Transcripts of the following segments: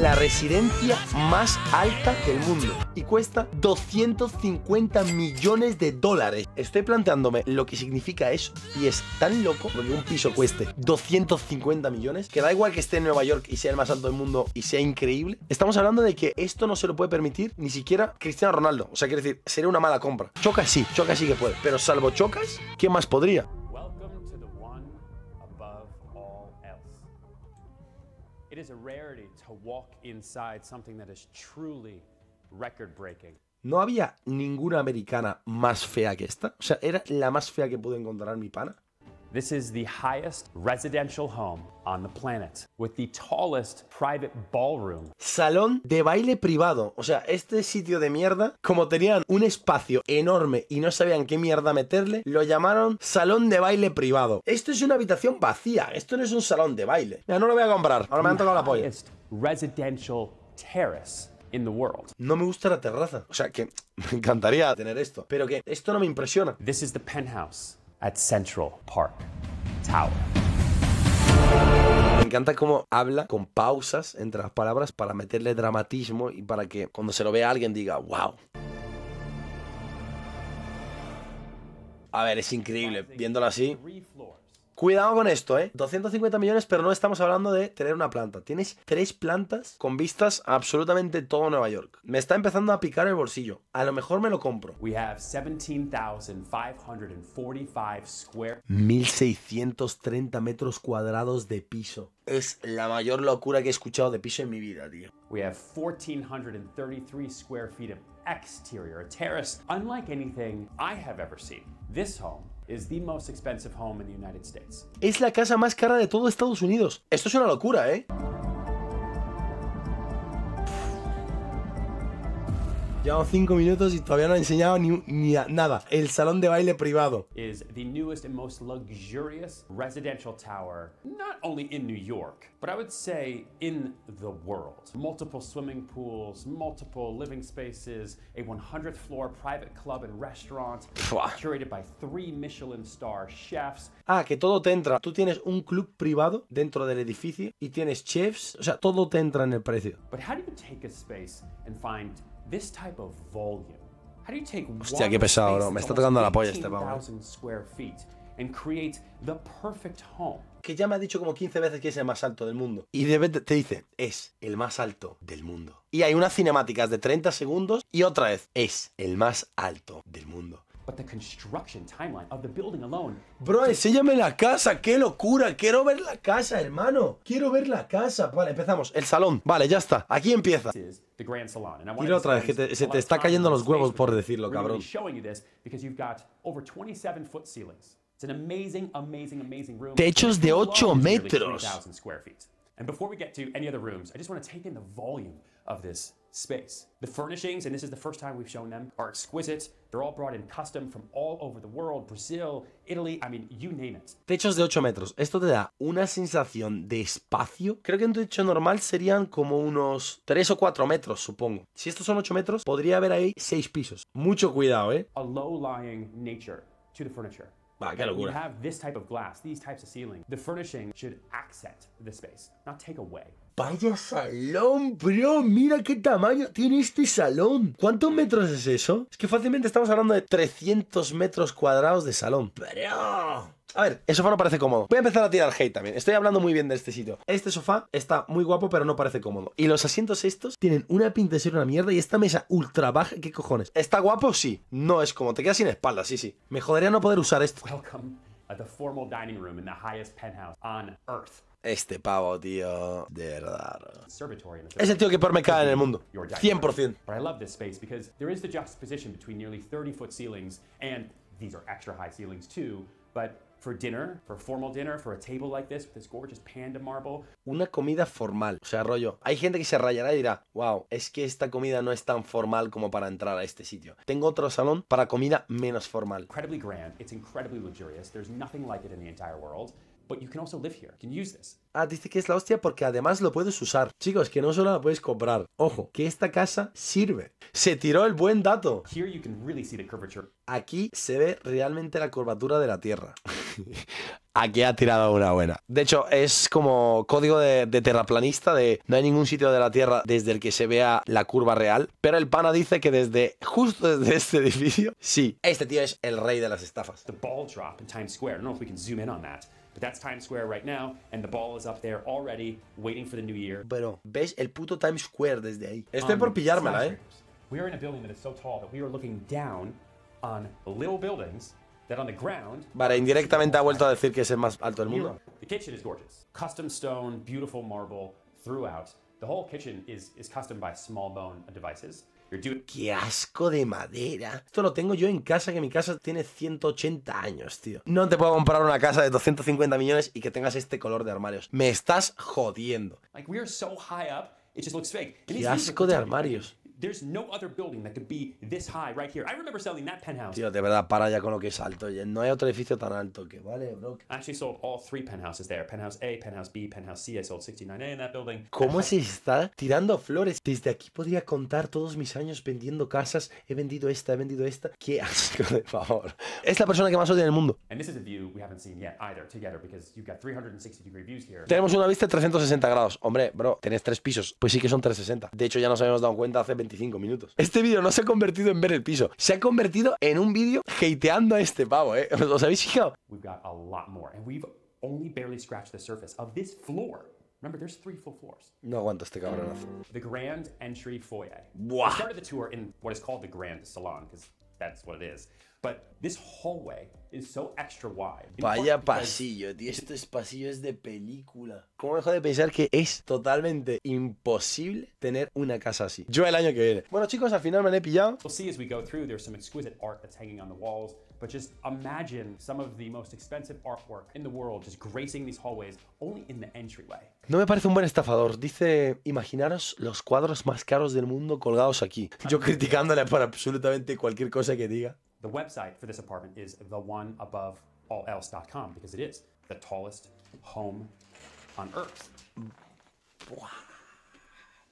la residencia más alta del mundo y cuesta 250 millones de dólares. Estoy planteándome lo que significa eso y es tan loco porque un piso cueste 250 millones, que da igual que esté en Nueva York y sea el más alto del mundo y sea increíble. Estamos hablando de que esto no se lo puede permitir ni siquiera Cristiano Ronaldo. O sea, quiere decir, sería una mala compra. Chocas sí que puede, pero salvo Chocas, ¿quién más podría? ¿No había ninguna americana más fea que esta? O sea, ¿era la más fea que pude encontrar mi pana? This is the highest residential home on the planet, with the tallest private ballroom. Salón de baile privado. O sea, este sitio de mierda, como tenían un espacio enorme y no sabían qué mierda meterle, lo llamaron salón de baile privado. Esto es una habitación vacía, esto no es un salón de baile. Mira, no lo voy a comprar, ahora me han tocado la polla. Residential terrace in the world. No me gusta la terraza, o sea que me encantaría tener esto, pero que esto no me impresiona. This is the penthouse at Central Park Tower. Me encanta cómo habla con pausas entre las palabras para meterle dramatismo y para que cuando se lo vea alguien diga wow. A ver, es increíble viéndolo así. Cuidado con esto, 250 millones, pero no estamos hablando de tener una planta. Tienes 3 plantas con vistas a absolutamente todo Nueva York. Me está empezando a picar el bolsillo. A lo mejor me lo compro. 1630 metros cuadrados de piso. Es la mayor locura que he escuchado de piso en mi vida, tío. We have 1,433 square feet of exterior, a terrace unlike anything I have ever seen. This home is the most expensive home in the United States. Es la casa más cara de todo Estados Unidos. Esto es una locura, Llevamos 5 minutos y todavía no he enseñado ni nada. El salón de baile privado. Is the newest and most luxurious residential tower, not only in New York, but I would say in the world. Multiple swimming pools, multiple living spaces, a 100th floor private club and restaurant, curated by 3 Michelin star chefs. Ah, que todo te entra. Tú tienes un club privado dentro del edificio y tienes chefs. O sea, todo te entra en el precio. But how do you take a space and find this type of volume? How do you take Hostia, qué pesado, bro. Me está tocando la polla este pavo. square feet and create the perfect home? Que ya me ha dicho como 15 veces que es el más alto del mundo. Y de repente te dice, es el más alto del mundo. Y hay unas cinemáticas de 30 segundos y otra vez, es el más alto del mundo. But the construction timeline of the building alone. Bro, enséñame la casa, qué locura. Quiero ver la casa, hermano. Quiero ver la casa. Vale, empezamos. El salón. Vale, ya está. Aquí empieza. Dilo otra vez, que se te está cayendo los huevos por decirlo, cabrón. Techos de 8 metros. And before we get to any other rooms, I just want to take in the volume of this space. The furnishings, and this is the first time we've shown them, are exquisite. They're all brought in custom from all over the world, Brazil, Italy, I mean, you name it. Techos de 8 metros. Esto te da una sensación de espacio. Creo que un techo normal serían como unos 3 o 4 metros, supongo. Si estos son 8 metros, podría haber ahí 6 pisos. Mucho cuidado, A low-lying nature to the furniture. Va, qué locura. You have this type of glass, these types of ceiling. The furnishing should accent the space, not take away. Vaya salón, bro. Mira qué tamaño tiene este salón. ¿Cuántos metros es eso? Es que fácilmente estamos hablando de 300 metros cuadrados de salón. Bro. A ver, el sofá no parece cómodo. Voy a empezar a tirar hate también. Estoy hablando muy bien de este sitio. Este sofá está muy guapo, pero no parece cómodo. Y los asientos estos tienen una pinta de ser una mierda. Y esta mesa ultra baja, ¿qué cojones? ¿Está guapo? Sí. No es cómodo. Te quedas sin espalda, sí. Me jodería no poder usar esto. Welcome at the formal dining room in the highest penthouse on Earth. Este pavo, tío, de verdad. Es el tío que peor me cae en el mundo. 100%. But I love this space because there is the juxtaposition between nearly 30-foot ceilings, and these are extra high ceilings too, but for dinner, for a formal dinner, for a table like this with this gorgeous panda marble. Una comida formal, o sea, rollo. Hay gente que se rayará y dirá, wow, es que esta comida no es tan formal como para entrar a este sitio. Tengo otro salón para comida menos formal. Incredibly grand, it's incredibly luxurious. There's nothing like it in the entire world. But you can also live here. You can use this. Ah, dice que es la hostia porque además lo puedes usar. Chicos, que no solo la puedes comprar. Ojo, que esta casa sirve. Se tiró el buen dato. Here you can really see the curvature. Aquí se ve realmente la curvatura de la Tierra. Aquí ha tirado una buena. De hecho, es como código de terraplanista de no hay ningún sitio de la Tierra desde el que se vea la curva real. Pero el pana dice que justo desde este edificio, sí, este tío es el rey de las estafas. The ball drop in Times Square. I don't know if we can zoom in on that. But that's Times Square right now, and the ball is up there already, waiting for the new year. Pero, ¿ves el puto Times Square desde ahí? Estoy por pillármela, ¿eh? We are in a building that is so tall that we are looking down on little buildings that on the ground. Vale, indirectamente ha vuelto a decir que es el más alto del mundo. The kitchen is gorgeous. Custom stone, beautiful marble throughout. The whole kitchen is custom by small bone devices. ¡Qué asco de madera! Esto lo tengo yo en casa, que mi casa tiene 180 años, tío. No te puedo comprar una casa de 250 millones y que tengas este color de armarios. Me estás jodiendo. Like, we are so high up, it just looks fake. ¡Qué asco de armarios! There's no other building that could be this high right here. I remember selling that penthouse. Tío, de verdad, para ya con lo que es alto. No hay otro edificio tan alto que vale, bro. I actually sold all 3 penthouses there. Penthouse A, Penthouse B, Penthouse C. I sold 69A in that building. ¿Cómo se está tirando flores? Desde aquí podría contar todos mis años vendiendo casas. He vendido esta, he vendido esta. ¡Qué asco, de favor! Es la persona que más odia en el mundo. And this is a view we haven't seen yet either together because you've got 360-degree views here. Tenemos una vista de 360 grados. Hombre, bro, tenés 3 pisos. Pues sí que son 360. De hecho, ya nos habíamos dado cuenta hace 25 minutos. Este vídeo no se ha convertido en ver el piso. Se ha convertido en un vídeo hateando a este pavo, ¿eh? ¿Os habéis fijado? We've got a lot more. And we've only barely scratched the surface of this floor. Remember, there's 3 full floors. No aguanto este cabronazo. The grand entry foyer. Buah. We started the tour in what is called the grand salon, because that's what it is. But this hallway is so extra wide. Vaya pasillo, tío. Estos pasillos de película. ¿Cómo dejo de pensar que es totalmente imposible tener una casa así? Yo el año que viene. Bueno, chicos, al final me la he pillado. We'll see as we go through. There's some exquisite art that's hanging on the walls. But just imagine some of the most expensive artwork in the world just gracing these hallways only in the entryway. No me parece un buen estafador. Dice, imaginaros los cuadros más caros del mundo colgados aquí. Yo criticándole por absolutamente cualquier cosa que diga. The website for this apartment is theoneaboveallelse.com because it is the tallest home on Earth. Buah.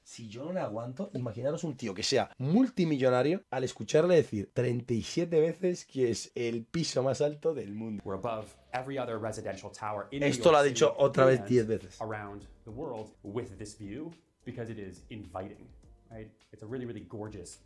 Si yo no le aguanto, imaginaros un tío que sea multimillonario al escucharle decir 37 veces que es el piso más alto del mundo. We're above every other residential tower in New Esto lo ha York dicho City otra vez and 10 veces. around the world with this view because it is inviting, right? It's a really, really gorgeous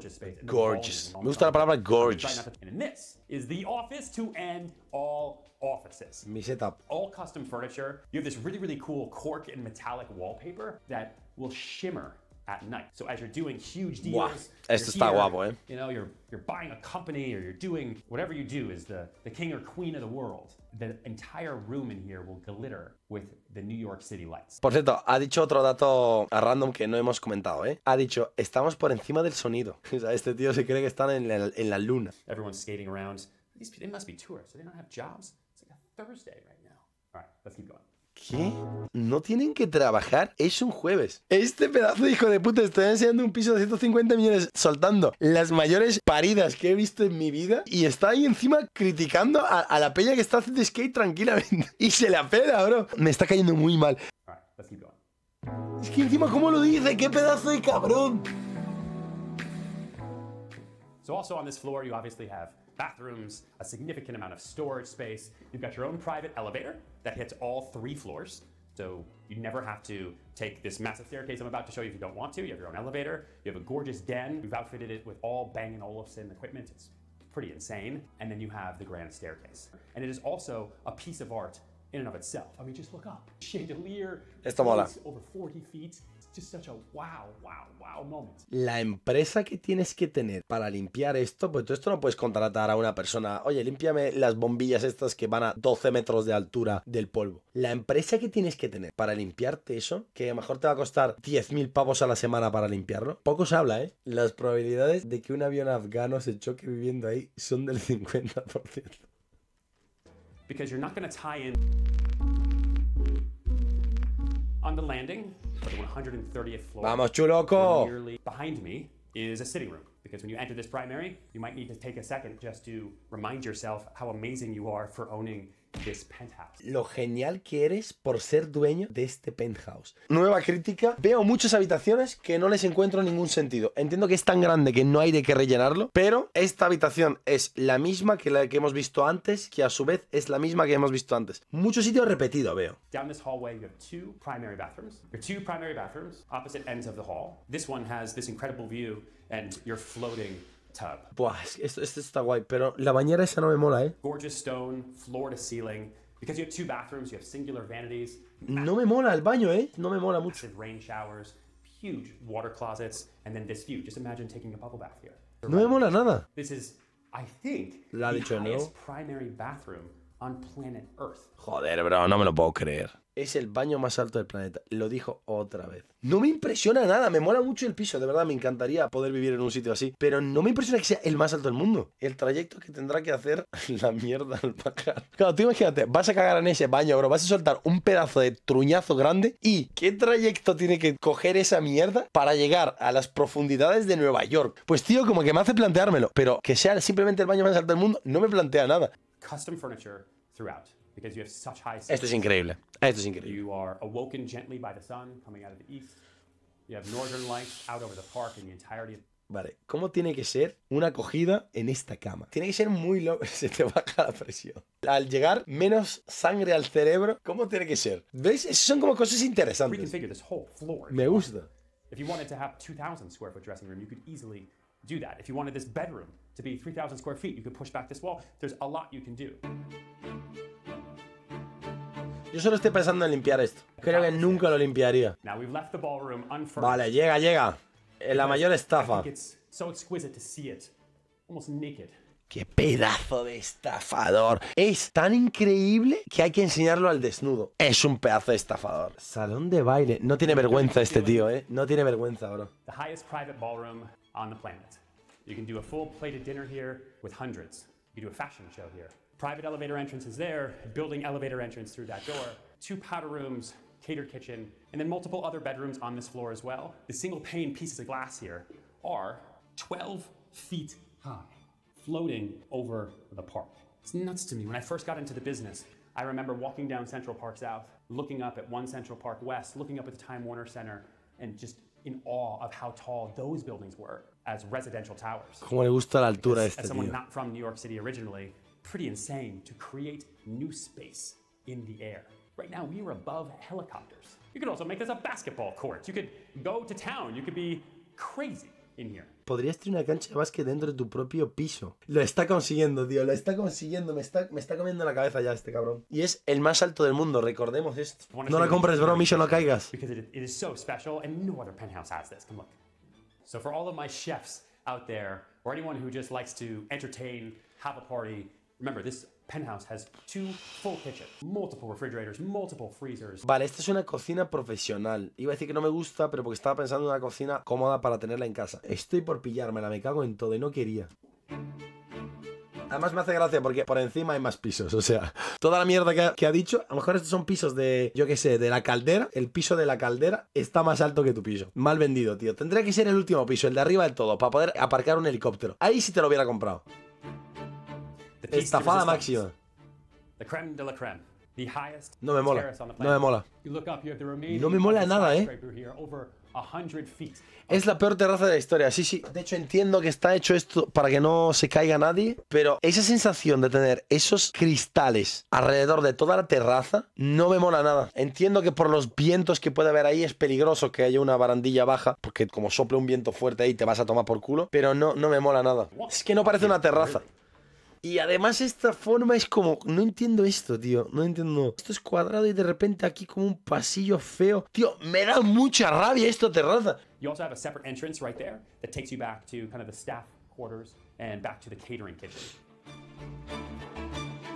space. And Gorgeous. Me gusta la palabra gorgeous. And this is the office to end all offices. Mi setup. All custom furniture. You have this really, really cool cork and metallic wallpaper that will shimmer at night. So as you're doing huge deals, Buah, esto está guapo, eh. You know, you're buying a company or you're doing whatever you do is the king or queen of the world. The entire room in here will glitter with the New York City lights. Por cierto, ha dicho otro dato a random que no hemos comentado, ¿eh? Ha dicho, estamos por encima del sonido. O sea, este tío se cree que están en la luna. Everyone's skating around. They must be tourists. They don't have jobs. It's like a Thursday right now. All right, let's keep going. ¿Qué? ¿No tienen que trabajar? Es un jueves. Este pedazo de hijo de puta está enseñando un piso de 150 millones soltando las mayores paridas que he visto en mi vida y está ahí encima criticando a la peña que está haciendo skate tranquilamente. Y se la pela, bro. Me está cayendo muy mal. All right, let's keep going. Es que encima, ¿cómo lo dice? ¡Qué pedazo de cabrón! So also on this floor, you obviously have bathrooms, a significant amount of storage space. You've got your own private elevator that hits all 3 floors. So you never have to take this massive staircase I'm about to show you if you don't want to. You have your own elevator. You have a gorgeous den. We've outfitted it with all Bang & Olufsen equipment. It's pretty insane. And then you have the grand staircase. And it is also a piece of art in and of itself. I mean, just look up. Chandelier. Esto mola. Over 40 feet. Just such a wow moment. La empresa que tienes que tener para limpiar esto, pues tú esto no puedes contratar a una persona, oye, límpiame las bombillas estas que van a 12 metros de altura del polvo. La empresa que tienes que tener para limpiarte eso, que a lo mejor te va a costar 10.000 pavos a la semana para limpiarlo, poco se habla, ¿eh? Las probabilidades de que un avión afgano se choque viviendo ahí son del 50%. Because you're not going to tie in on the landing. For the 130th floor. Vamos, chuloco. Behind me is a sitting room. Because when you enter this primary, you might need to take a second just to remind yourself how amazing you are for owning this penthouse. Lo genial que eres por ser dueño de este penthouse. Nueva crítica. Veo muchas habitaciones que no les encuentro ningún sentido. Entiendo que es tan grande que no hay de qué rellenarlo, pero esta habitación es la misma que la que hemos visto antes, que a su vez es la misma que hemos visto antes. Mucho sitio repetido veo. Down this hallway, you have two primary bathrooms. Your two primary bathrooms, opposite ends of the hall. This one has this incredible view and your floating tub. Buah, esto está guay, pero la bañera esa no me mola, ¿eh? Gorgeous stone, floor to ceiling. Because you have two bathrooms, you have singular vanities. No me mola el baño, ¿eh? No me mola mucho. Massive rain showers, huge water closets, and then this view. Just imagine taking a bubble bath here. No me mola nada. This is, I think, La ha the dicho, ¿no? highest primary bathroom on planet Earth. Joder, bro, no me lo puedo creer. Es el baño más alto del planeta. Lo dijo otra vez. No me impresiona nada. Me mola mucho el piso. De verdad, me encantaría poder vivir en un sitio así. Pero no me impresiona que sea el más alto del mundo. El trayecto que tendrá que hacer la mierda al bajar. Claro, tú imagínate, vas a cagar en ese baño, bro. Vas a soltar un pedazo de truñazo grande. ¿Y qué trayecto tiene que coger esa mierda para llegar a las profundidades de Nueva York? Pues, tío, como que me hace planteármelo. Pero que sea simplemente el baño más alto del mundo, no me plantea nada. Custom furniture throughout. Because you have such high Esto es increíble. Esto es increíble. You are awoken gently by the sun coming out of the east. You have northern lights out over the park in the entirety of... Vale, ¿cómo tiene que ser una acogida en esta cama? Tiene que ser muy loco, se te baja la presión. Al llegar, menos sangre al cerebro, ¿cómo tiene que ser? ¿Ves? Esas son como cosas interesantes. Reconfigure this whole floor. Me gusta. If you wanted to have 2,000 square foot dressing room, you could easily do that. If you wanted this bedroom to be 3,000 square feet, you could push back this wall. There's a lot you can do. Yo solo estoy pensando en limpiar esto. Creo que nunca lo limpiaría. Now we've left the ballroom unfurnished. Vale, llega. La mayor estafa. I think it's so exquisite to see it almost naked. ¡Qué pedazo de estafador! Es tan increíble que hay que enseñarlo al desnudo. Es un pedazo de estafador. Salón de baile. No tiene vergüenza este tío, ¿eh? No tiene vergüenza, bro. The highest private ballroom on the planet. You can do a full plated dinner here with hundreds. You can do a fashion show here. Private elevator entrance is there, building elevator entrance through that door. Two powder rooms, catered kitchen, and then multiple other bedrooms on this floor as well. The single pane pieces of glass here are 12 feet high, floating over the park. It's nuts to me. When I first got into the business, I remember walking down Central Park South, looking up at One Central Park West, looking up at the Time Warner Center, and just in awe of how tall those buildings were as residential towers. Cómo le gusta la altura a este As someone tío. not from New York City originally, pretty insane to create new space in the air. Right now, we are above helicopters. You could also make this a basketball court. You could go to town. You could be crazy in here. Podrías tener una cancha de básquet dentro de tu propio piso. Lo está consiguiendo, tío. Lo está consiguiendo. Me está comiendo la cabeza ya este cabrón. Y es el más alto del mundo. Recordemos esto. No la compres, bro. Misho, no caigas. Because it is so special, and no other penthouse has this. Come look. So for all of my chefs out there, or anyone who just likes to entertain, have a party, remember, this penthouse has two full kitchens, multiple refrigerators, multiple freezers. Vale, esta es una cocina profesional. Iba a decir que no me gusta, pero porque estaba pensando en una cocina cómoda para tenerla en casa. Estoy por pillármela, me cago en todo y no quería. Además me hace gracia porque por encima hay más pisos, o sea, toda la mierda que ha dicho, a lo mejor estos son pisos de, yo qué sé, de la caldera, el piso de la caldera está más alto que tu piso. Mal vendido, tío. Tendría que ser el último piso, el de arriba del todo, para poder aparcar un helicóptero. Ahí sí te lo hubiera comprado. Estafada máxima. The creme de la creme. The highest No me mola, terrace on the no me planet. mola. You look up, you have the remaining No me mola nada, skyscraper here, over 100 feet. Es la peor terraza de la historia, sí, sí. De hecho, entiendo que está hecho esto para que no se caiga nadie, pero esa sensación de tener esos cristales alrededor de toda la terraza no me mola nada. Entiendo que por los vientos que puede haber ahí es peligroso que haya una barandilla baja, porque como sople un viento fuerte ahí te vas a tomar por culo, pero no me mola nada. Es que no parece una terraza. Y además esta forma es como... No entiendo esto, tío. No entiendo. Esto es cuadrado y de repente aquí como un pasillo feo. Tío, me da mucha rabia esta terraza. You also have a separate entrance right there that takes you back to kind of the staff quarters and back to the catering kitchen.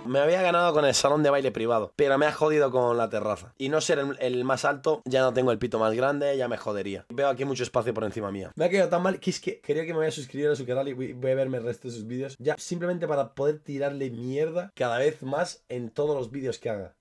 Me había ganado con el salón de baile privado, pero me ha jodido con la terraza. Y no ser el más alto, ya no tengo el pito más grande, ya me jodería. Veo aquí mucho espacio por encima mía. Me ha quedado tan mal que es que creo que me voy a suscribir a su canal y voy a verme el resto de sus vídeos. Ya simplemente para poder tirarle mierda cada vez más en todos los vídeos que haga.